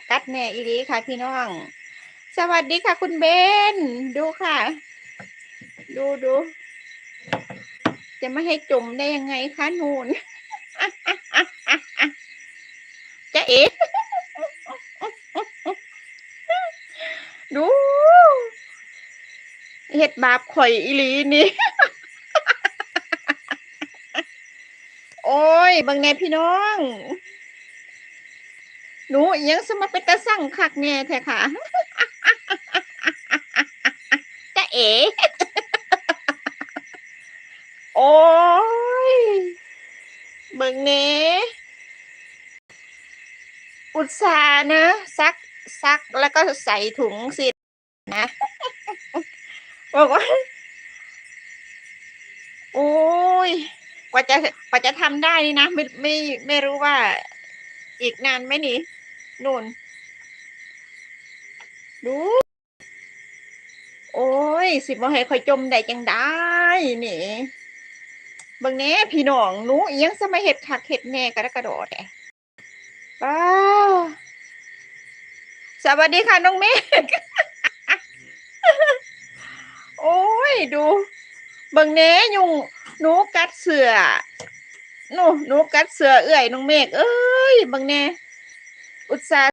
กัดแน่อีหลีค่ะพี่น้อง สวัสดีค่ะคุณเบน ดูค่ะ ดู จะไม่ให้จมได้ยังไงคะนูนจะเอ๋ดูเฮ็ดบาปข่อยอีหลีนี่ โอ้ยบางแน่พี่น้อง หนูยังสมาเป็นตาสั่งคักแน่แท้ค่ะจะเอ๋โอ้ยเบิ่งแหน่อุตส่าห์นะซักแล้วก็ใส่ถุงสินะบอกว่าโอ้ยกว่าจะทำได้นี่นะไม่รู้ว่าอีกนานไหมนี่นู่นดูโอ้ยสิบ่ให้ข่อยจมได้จังได้นี่เบิ่งแหน่พี่น้องหนูอิหยังสิมาเฮ็ดคักเฮ็ดแหน่กะดะกะโดแท้ป๊าสวัสดีค่ะน้องเมฆโอ้ยดูเบิ่งแหน่ยุงหนูกัดเสื้อหนูกัดเสื้อเอื้อยน้องเมฆเอ้ยเบิ่งแหน่อุตส่าห์